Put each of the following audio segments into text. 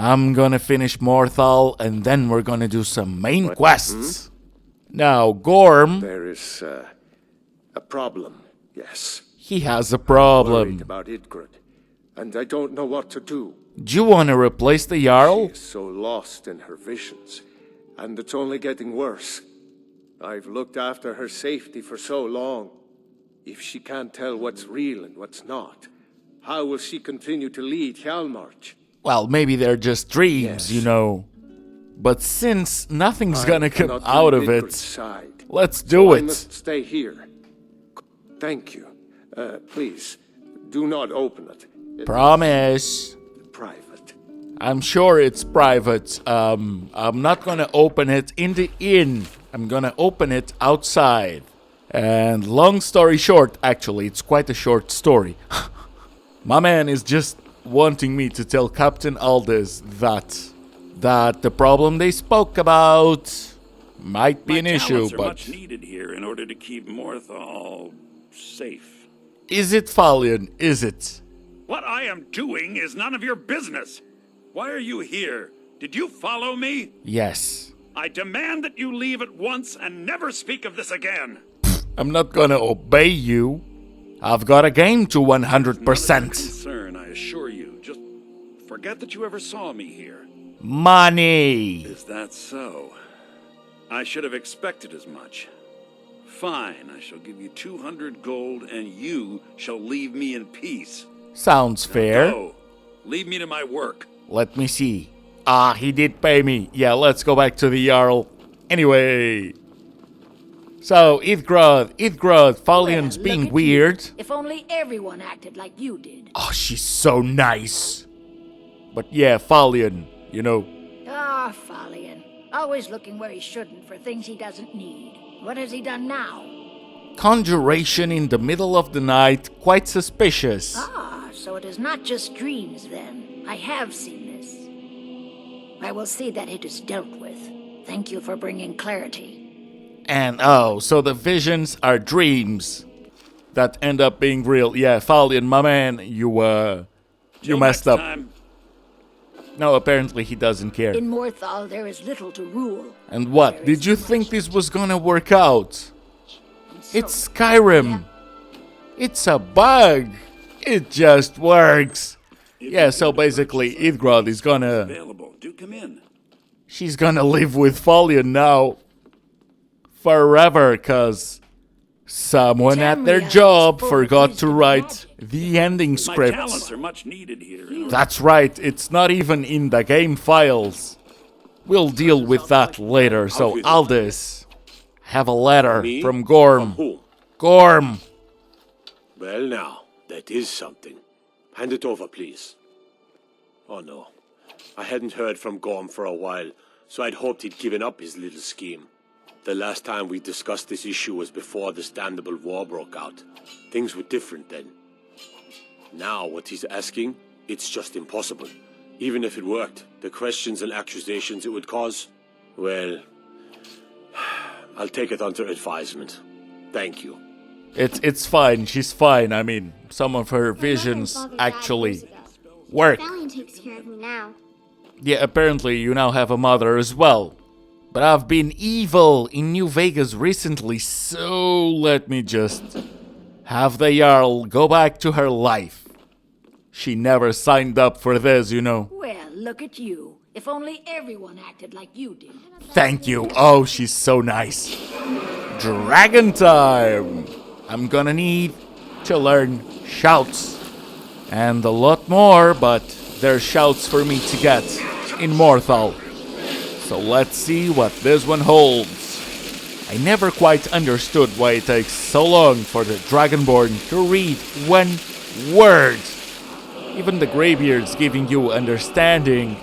I'm gonna finish Morthal, and then we're gonna do some main quests. Now, Gorm... There is a problem, yes. He has a Worried problem. about Idgrid, and I don't know what to do. Do you wanna replace the Jarl? She is so lost in her visions, and it's only getting worse. I've looked after her safety for so long. If she can't tell what's real and what's not, how will she continue to lead Hjalmarch? Well, maybe they're just dreams, Yes. you know. But since nothing's I gonna come cannot out leave of Idgrid's it, side, let's so do I it. must stay here. Thank you. Please, do not open it. It's Promise. private. I'm sure it's private. I'm not gonna open it in the inn. I'm gonna open it outside. And long story short, actually, it's quite a short story. My man is just wanting me to tell Captain Aldous that the problem they spoke about might be an issue, are but much needed here in order to keep Morthal safe. is it Falion? Is it? What I am doing is none of your business. Why are you here? Did you follow me? Yes. I demand that you leave at once and never speak of this again. I'm not gonna obey you. I've got a game to None of your 100%. concern, I assure you. Just forget that you ever saw me here. Money. Is that so? I should have expected as much. Fine, I shall give you 200 gold and you shall leave me in peace. Sounds fair. Go. Leave me to my work. Let me see. Ah, he did pay me. Yeah, let's go back to the Jarl. Anyway. So, Idgrod, Falion's Well, being look at weird. you. If only everyone acted like you did. Oh, she's so nice. But yeah, Falion, you know. Ah, Falion. Always looking where he shouldn't for things he doesn't need. What has he done now? Conjuration in the middle of the night, quite suspicious. Ah, so it is not just dreams then. I have seen this. I will see that it is dealt with. Thank you for bringing clarity. And oh, so the visions are dreams that end up being real. Yeah, Falion, my man, you Till messed next up. time. No, apparently he doesn't care. In Morthal, there is little to rule. And what? There Did is you much think this was gonna work out? So, It's Skyrim. It's a bug. It just works. Yeah, so basically Idgrod is gonna... Available. Do come in. She's gonna live with Falion now. Forever, cause someone at their Tamriel is job full of forgot to wisdom and write magic. the ending My scripts. talents are much needed here. That's right, it's not even in the game files. We'll deal with that later, so Aldous, have a letter Me? from Gorm. From whom? Gorm! Well now, that is something. Hand it over, please. Oh no. I hadn't heard from Gorm for a while, so I'd hoped he'd given up his little scheme. The last time we discussed this issue was before the Standable War broke out. Things were different then. Now, what he's asking, it's just impossible. Even if it worked, the questions and accusations it would cause, well, I'll take it under advisement. Thank you. It's fine, she's fine. I mean, some of her visions actually work. Valiant takes care of me now. Yeah, apparently you now have a mother as well. But I've been evil in New Vegas recently, so let me just have the Jarl go back to her life. She never signed up for this, you know. Well, look at you. If only everyone acted like you did. Thank you. Oh, she's so nice. Dragon time! I'm gonna need to learn shouts. And a lot more, but there's shouts for me to get in Morthal. So let's see what this one holds. I never quite understood why it takes so long for the Dragonborn to read one word. Even the graybeards giving you understanding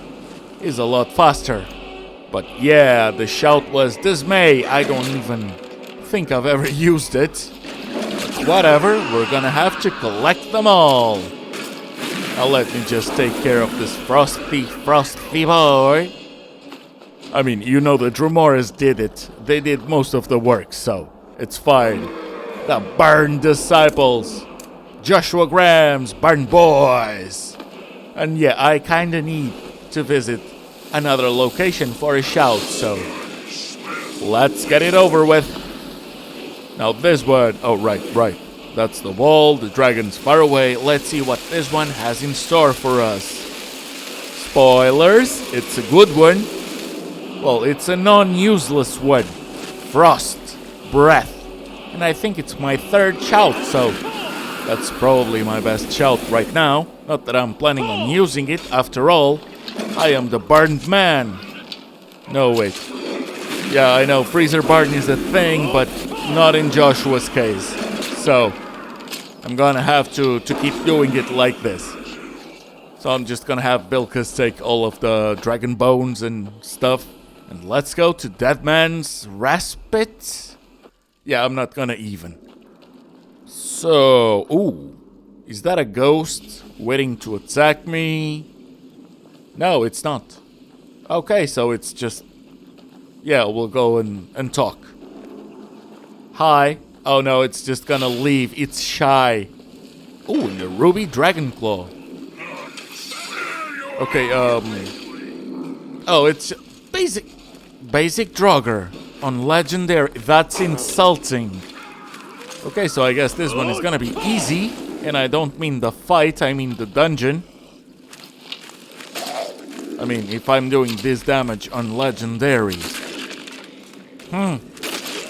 is a lot faster. But yeah, the shout was dismay. I don't even think I've ever used it. But whatever, we're gonna have to collect them all. Now let me just take care of this frosty boy. I mean, you know the Dremores did it. They did most of the work, so it's fine. The Burn Disciples. Joshua Graham's Burn Boys. And yeah, I kinda need to visit another location for a shout, so let's get it over with. Now this one, oh right, that's the wall, the dragon's far away. Let's see what this one has in store for us. Spoilers, it's a good one. Well, it's a non-useless one. Frost, breath, and I think it's my third shout, so that's probably my best shout right now. Not that I'm planning on using it, after all, I am the burned man. No, wait. Yeah, I know, freezer burn is a thing, but not in Joshua's case. So, I'm gonna have to keep doing it like this. So I'm just gonna have Vilkas take all of the dragon bones and stuff. And let's go to Deadman's Respite. Yeah, I'm not gonna even. So, ooh. Is that a ghost waiting to attack me? No, it's not. Okay, so it's just... Yeah, we'll go and talk. Hi. Oh no, it's just gonna leave. It's shy. Ooh, and the Ruby Dragon Claw. Okay, Oh, it's basic Draugr on Legendary. That's insulting. Okay, so I guess this one is gonna be easy. And I don't mean the fight, I mean the dungeon. I mean, if I'm doing this damage on legendaries.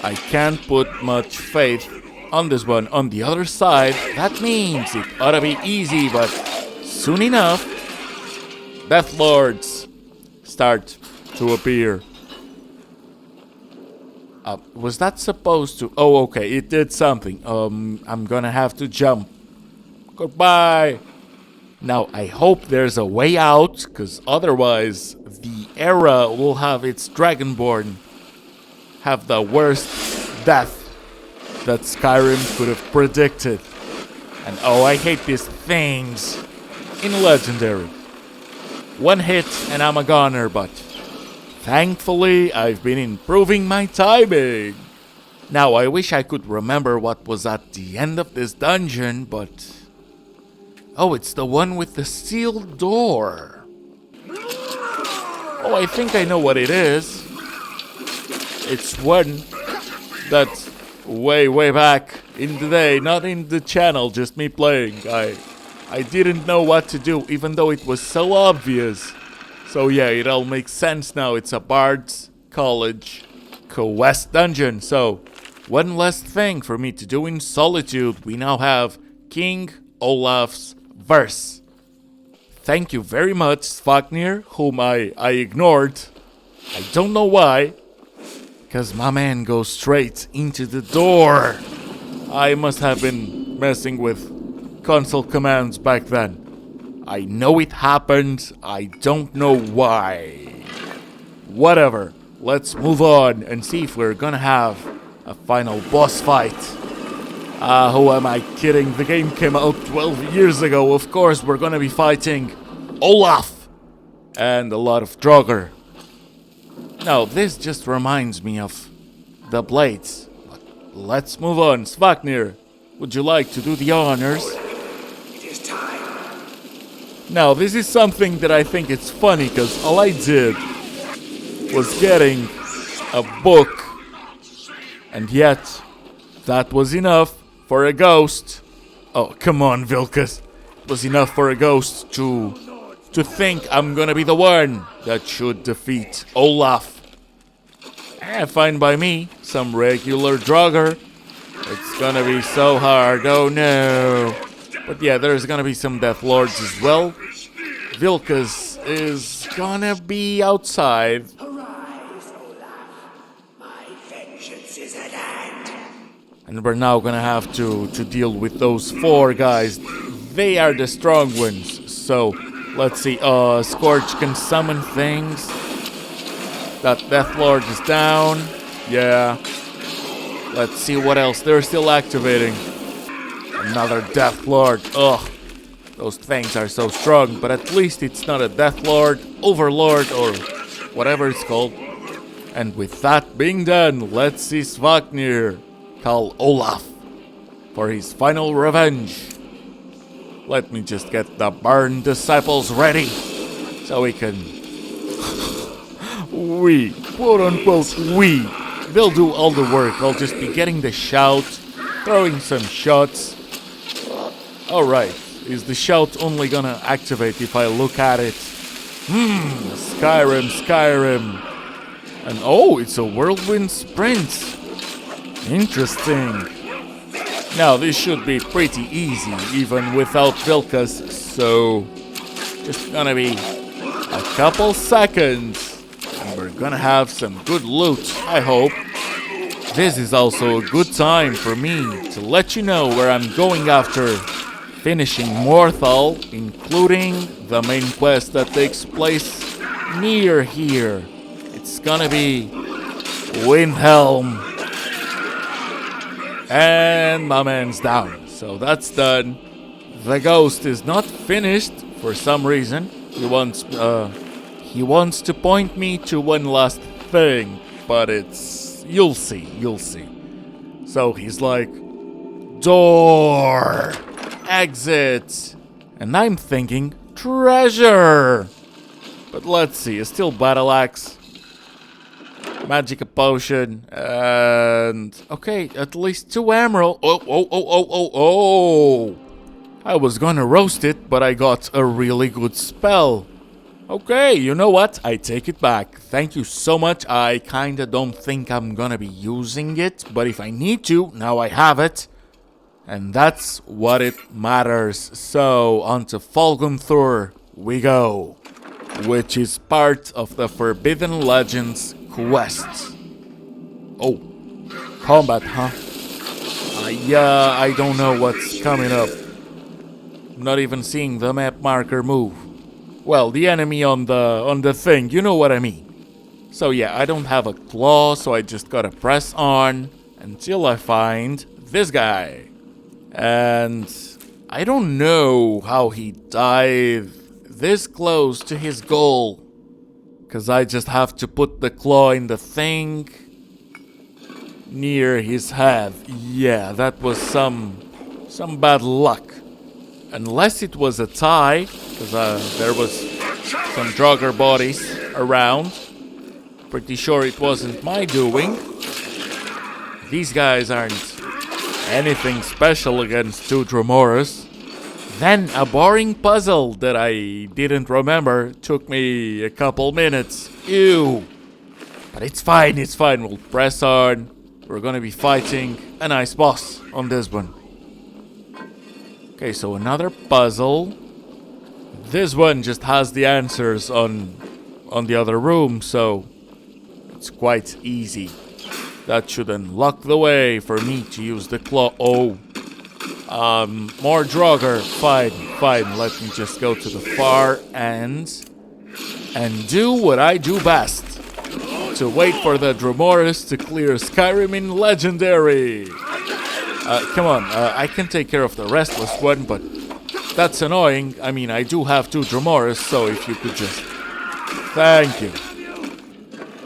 I can't put much faith on this one. On the other side, that means it ought to be easy, but soon enough, Death Lords start to appear. Was that supposed to... Oh, okay, it did something. I'm gonna have to jump. Goodbye. Now, I hope there's a way out, because otherwise the era will have its Dragonborn have the worst death that Skyrim could have predicted. And oh, I hate these things in Legendary. One hit and I'm a goner, but thankfully I've been improving my timing. Now, I wish I could remember what was at the end of this dungeon, but... Oh, it's the one with the sealed door. Oh, I think I know what it is. It's one that's way back in the day, not in the channel, just me playing. I didn't know what to do, even though it was so obvious. So yeah, it all makes sense now. It's a Bard's College quest dungeon. So, one last thing for me to do in Solitude. We now have King Olaf's verse. Thank you very much, Svaknir, whom I ignored. I don't know why. Because my man goes straight into the door. I must have been messing with console commands back then. I know it happened. I don't know why. Whatever. Let's move on and see if we're gonna have a final boss fight. Who am I kidding? The game came out 12 years ago. Of course, we're gonna be fighting Olaf and a lot of Draugr. Now, this just reminds me of the blades. But let's move on. Svaknir, would you like to do the honors? It is time. Now, this is something that I think it's funny, because all I did was getting a book, and yet that was enough for a ghost. Oh, come on, Vilkas. It was enough for a ghost to think I'm gonna be the one that should defeat Olaf. Fine by me. Some regular Draugr. It's gonna be so hard, oh no. But yeah, there's gonna be some Death Lords as well. Vilkas is gonna be outside. Arise, Olaf. My vengeance is at hand. And we're now gonna have to deal with those 4 guys. They are the strong ones. So, let's see. Scorch can summon things. That Death Lord is down. Yeah. Let's see what else. They're still activating. Another Death Lord. Ugh. Those things are so strong. But at least it's not a Death Lord, Overlord, or whatever it's called. And with that being done, let's see Svaknir call Olaf for his final revenge. Let me just get the Burn Disciples ready. So we can... we, quote unquote, we. They'll do all the work. I'll just be getting the shout, throwing some shots. Alright, is the shout only gonna activate if I look at it? Skyrim. And oh, it's a whirlwind sprint. Interesting. Now, this should be pretty easy, even without Vilkas, so... just gonna be a couple seconds, and we're gonna have some good loot, I hope. This is also a good time for me to let you know where I'm going after finishing Morthal, including the main quest that takes place near here. It's gonna be Windhelm. And my man's down, so that's done. The ghost is not finished for some reason. He wants to point me to one last thing, but it's... you'll see. So he's like, door, exit, and I'm thinking treasure. But let's see, it's still battle axe, magic potion, and okay, at least 2 emerald. Oh! I was gonna roast it, but I got a really good spell. Okay, you know what? I take it back. Thank you so much. I kinda don't think I'm gonna be using it, but if I need to, now I have it. And that's what it matters. So, on to Folgumthor we go, which is part of the Forbidden Legends quest. Oh, combat, huh? Yeah, I don't know what's coming up. Not even seeing the map marker move. Well, the enemy on the thing, you know what I mean. So yeah, I don't have a claw, so I just gotta press on until I find this guy. And I don't know how he died this close to his goal, cause I just have to put the claw in the thing near his head. Yeah, that was some bad luck. Unless it was a tie, because there was some Draugr bodies around. Pretty sure it wasn't my doing. These guys aren't anything special against 2 Dromoras. Then a boring puzzle that I didn't remember took me a couple minutes. Ew. But it's fine. We'll press on. We're gonna be fighting a nice boss on this one. Okay, so another puzzle. This one just has the answers on the other room, so it's quite easy. That should unlock the way for me to use the claw. Oh, more Draugr. Fine. Let me just go to the far end and do what I do best: to wait for the Dromoras to clear Skyrim in Legendary. Come on, I can take care of the restless one, but that's annoying. I mean, I do have 2 Dromoras, so if you could just... Thank you.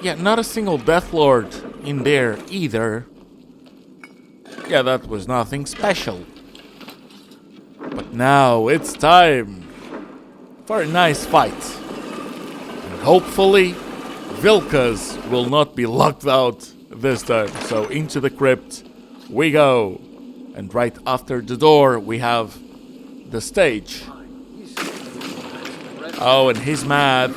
Yeah, not a single Deathlord in there either. Yeah, that was nothing special. But now it's time for a nice fight. And hopefully, Vilkas will not be locked out this time. So into the crypt we go. And right after the door, we have the stage. Oh, and he's mad.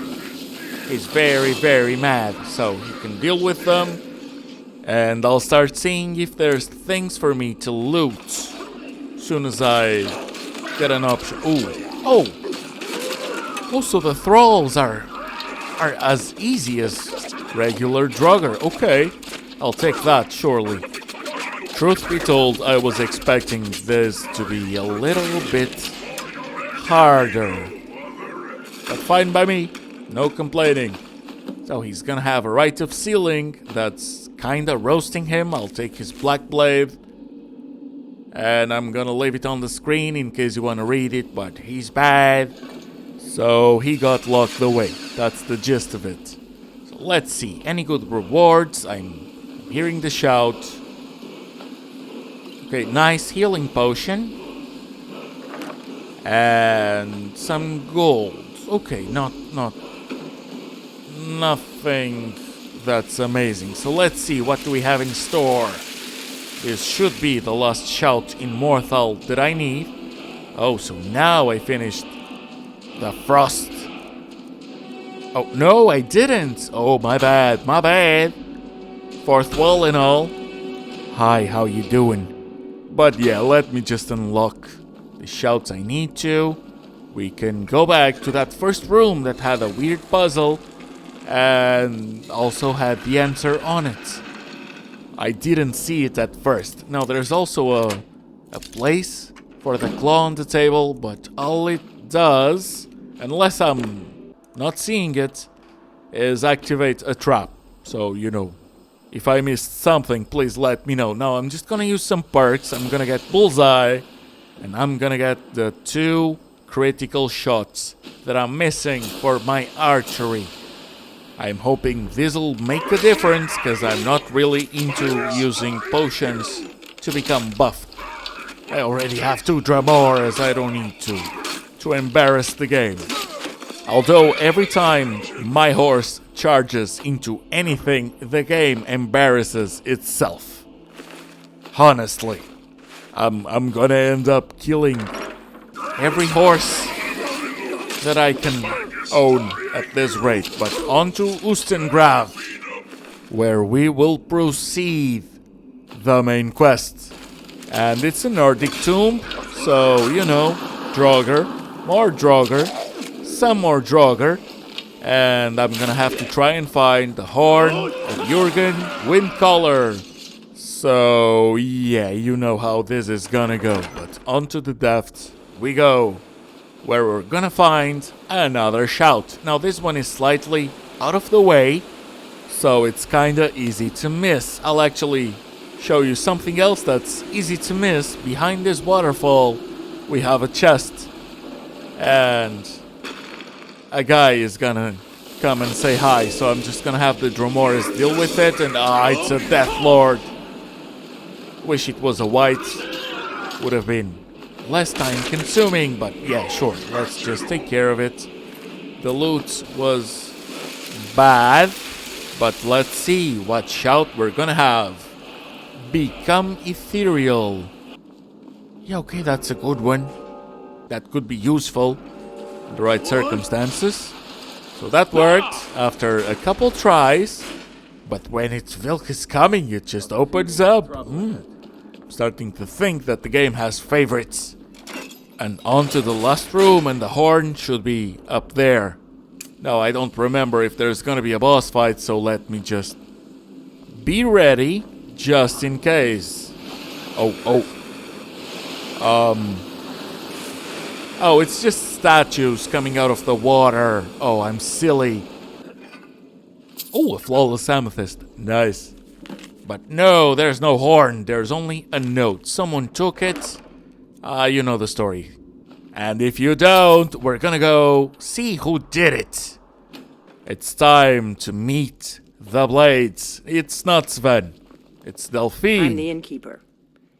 He's very, very mad. So he can deal with them. And I'll start seeing if there's things for me to loot. Soon as I get an option. Oh, so the thralls are as easy as regular Draugr. Okay, I'll take that, surely. Truth be told, I was expecting this to be a little bit harder. But fine by me, no complaining. So he's gonna have a rite of sealing that's kinda roasting him. I'll take his black blade. And I'm gonna leave it on the screen in case you wanna read it, but he's bad. So he got locked away. That's the gist of it. So let's see, any good rewards? I'm hearing the shout. Okay, nice healing potion. And some gold. Okay, nothing that's amazing. So let's see, what do we have in store? This should be the last shout in Morthal that I need. Oh, so now I finished the frost. Oh, no, I didn't. Oh, my bad. Fourth wall and all. Hi, how you doing? But yeah, let me just unlock the shouts I need to. We can go back to that first room that had a weird puzzle and also had the answer on it. I didn't see it at first. Now, there's also a place for the claw on the table, but all it does, unless I'm not seeing it, is activate a trap. So, you know, if I missed something, please let me know. Now, I'm just gonna use some perks. I'm gonna get Bullseye, and I'm gonna get the 2 critical shots that I'm missing for my archery. I'm hoping this'll make a difference, because I'm not really into using potions to become buffed. I already have 2 Dramoras, I don't need to embarrass the game. Although every time my horse charges into anything, the game embarrasses itself. Honestly, I'm gonna end up killing every horse that I can own at this rate. But on to Ustengrav, where we will proceed the main quest. And it's a Nordic tomb, so, you know, Draugr, more Draugr, some more Draugr, and I'm gonna have to try and find the horn of Jurgen Windcaller. So, yeah, you know how this is gonna go. But onto the depths we go, where we're gonna find another shout. Now, this one is slightly out of the way, so it's kinda easy to miss. I'll actually show you something else that's easy to miss. Behind this waterfall, we have a chest, and a guy is gonna come and say hi, so I'm just gonna have the Dromoris deal with it, and it's a Death Lord. Wish it was a white, would have been less time consuming, but yeah, sure, let's just take care of it. The loot was bad, but let's see what shout we're gonna have. Become ethereal. Yeah, okay, that's a good one. That could be useful in the right circumstances. So that worked after a couple tries, but when it's Vilk is coming, it just opens up. I'm starting to think that the game has favorites. And onto the last room, and the horn should be up there. Now, I don't remember if there's gonna be a boss fight, so let me just be ready, just in case. Oh, it's just statues coming out of the water. Oh, I'm silly. Oh, a flawless amethyst. Nice. But no, there's no horn. There's only a note. Someone took it. You know the story. And if you don't, we're gonna go see who did it. It's time to meet the Blades. It's not Sven. It's Delphine. I'm the innkeeper.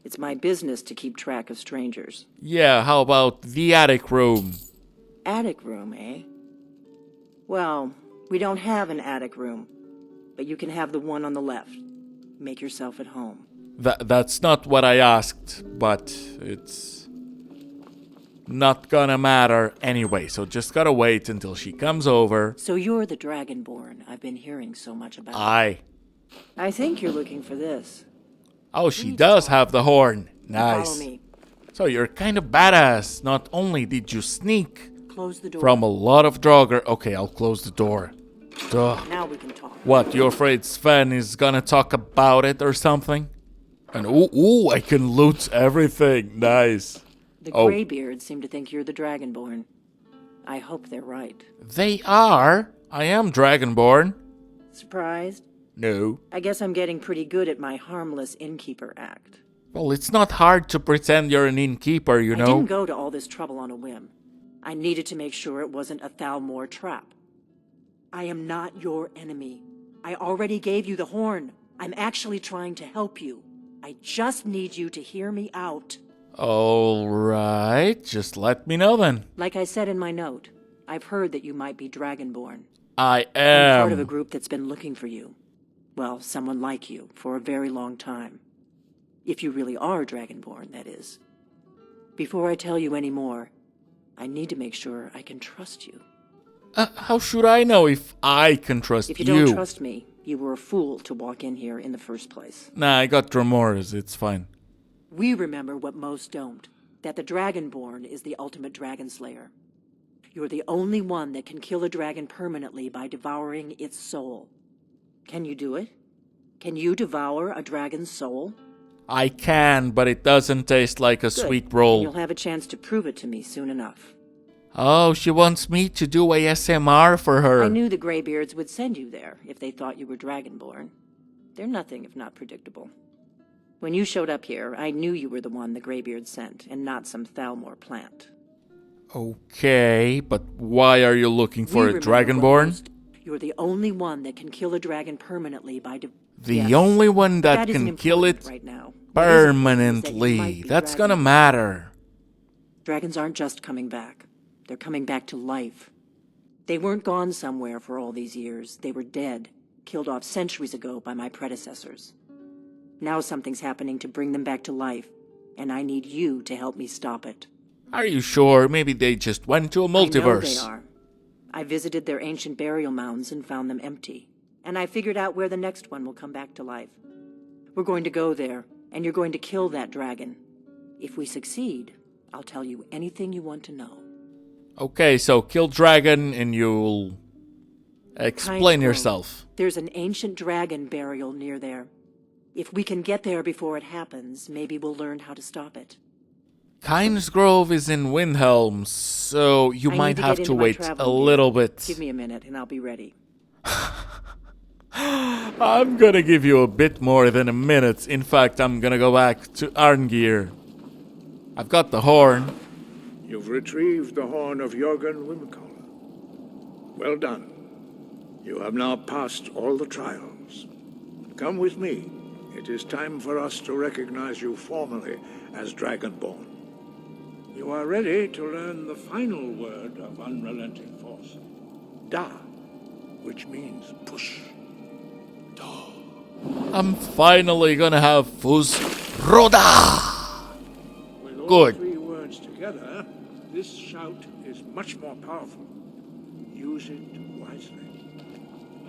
It's my business to keep track of strangers. Yeah, how about the attic room? Attic room, eh? Well, we don't have an attic room, but you can have the one on the left. Make yourself at home. That's not what I asked, but it's not gonna matter anyway, so just gotta wait until she comes over. So you're the Dragonborn I've been hearing so much about. Aye. I think you're looking for this. Oh, she does have the horn. Follow Nice. me. So you're kind of badass. Not only did you sneak Close the door. from a lot of Draugr. Okay, I'll close the door. Duh. Now we can talk. What, you're afraid Sven is gonna talk about it or something? And ooh, I can loot everything. Nice. The Oh. Greybeards seem to think you're the Dragonborn. I hope they're right. They are. I am Dragonborn. Surprised? No. I guess I'm getting pretty good at my harmless innkeeper act. Well, it's not hard to pretend you're an innkeeper, you I know. didn't go to all this trouble on a whim. I needed to make sure it wasn't a Thalmor trap. I am not your enemy. I already gave you the horn. I'm actually trying to help you. I just need you to hear me out. All right, just let me know then. Like I said in my note, I've heard that you might be Dragonborn. I I'm part of a am. group that's been looking for you. Well, someone like you, for a very long time. If you really are Dragonborn, that is. Before I tell you any more, I need to make sure I can trust you. How should I know if I can trust If you don't trust me, you were a fool to walk in here in the first place. Nah, I got remorse. It's fine. We remember what most don't, that the Dragonborn is the ultimate dragon slayer. You're the only one that can kill a dragon permanently by devouring its soul. Can you do it? Can you devour a dragon's soul? I can, but it doesn't taste like a Good. sweet And roll. you'll have a chance to prove it to me soon enough. Oh, she wants me to do ASMR for her. I knew the Greybeards would send you there if they thought you were Dragonborn. They're nothing if not predictable. When you showed up here, I knew you were the one the Greybeards sent, and not some Thalmor plant. Okay, but why are you looking for We a remember what Dragonborn? most- You're the only one that can kill a dragon permanently by... The Yes, only one but that isn't can kill important it right now. What is important is that you permanently. might be That's gonna Dragonborn. matter. Dragons aren't just coming back. They're coming back to life. They weren't gone somewhere for all these years. They were dead, killed off centuries ago by my predecessors. Now something's happening to bring them back to life, and I need you to help me stop it. Are you sure? Maybe they just went to a I know multiverse. they are. I visited their ancient burial mounds and found them empty, and I figured out where the next one will come back to life. We're going to go there, and you're going to kill that dragon. If we succeed, I'll tell you anything you want to know. Okay, so kill dragon and you'll explain Kind yourself. There's an ancient dragon burial near there. If we can get there before it happens, maybe we'll learn how to stop it. Kynes Grove is in Windhelm, so you I might need to have get to into my wait travel a gear. little bit. Give me a minute and I'll be ready. I'm gonna give you a bit more than a minute. In fact, I'm gonna go back to Arngeir. I've got the horn. You've retrieved the horn of Jörgen Wimkoll. Well done. You have now passed all the trials. Come with me. It is time for us to recognize you formally as Dragonborn. You are ready to learn the final word of unrelenting force. Da, which means push. I'm finally gonna have Fuz Roda! With all Good. three words together, this shout is much more powerful. Use it wisely.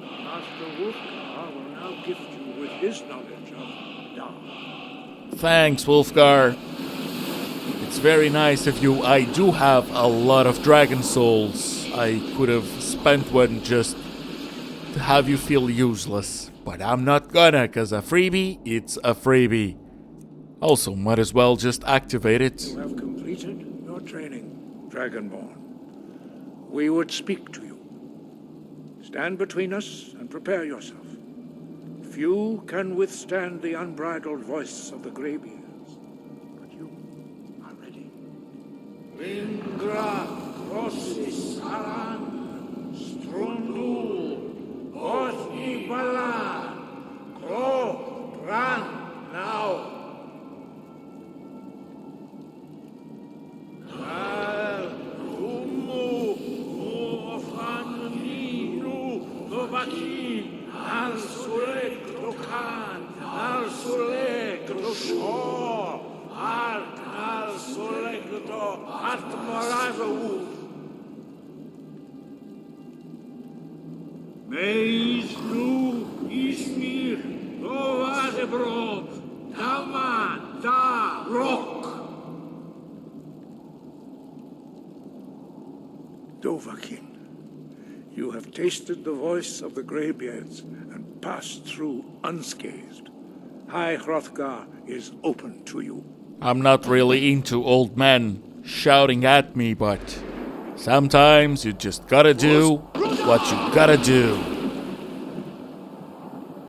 Master Wolfgar will now gift you with his knowledge of Da. Thanks, Wolfgar. It's very nice of you. I do have a lot of dragon souls. I could have spent one just to have you feel useless. But I'm not gonna, cause a freebie, it's a freebie. Also, might as well just activate it. You have completed your training, Dragonborn. We would speak to you. Stand between us and prepare yourself. Few can withstand the unbridled voice of the Greybeards, but you are ready. Lingra, Rossis, Aran, Strundul, Othi Balan, Kro, Bran, now. Al, Umu, Uofan, Ninu, Novakin, Al Sulek, Rokan, Al Sulek, Roshor, Al Sulek, Atmoravu. Meisnu, Ismir, Novadebro, Dama, Da, Rock. Dovahkiin, you have tasted the voice of the Greybeards and passed through unscathed. High Hrothgar is open to you. I'm not really into old men shouting at me, but sometimes you just gotta do what you gotta do.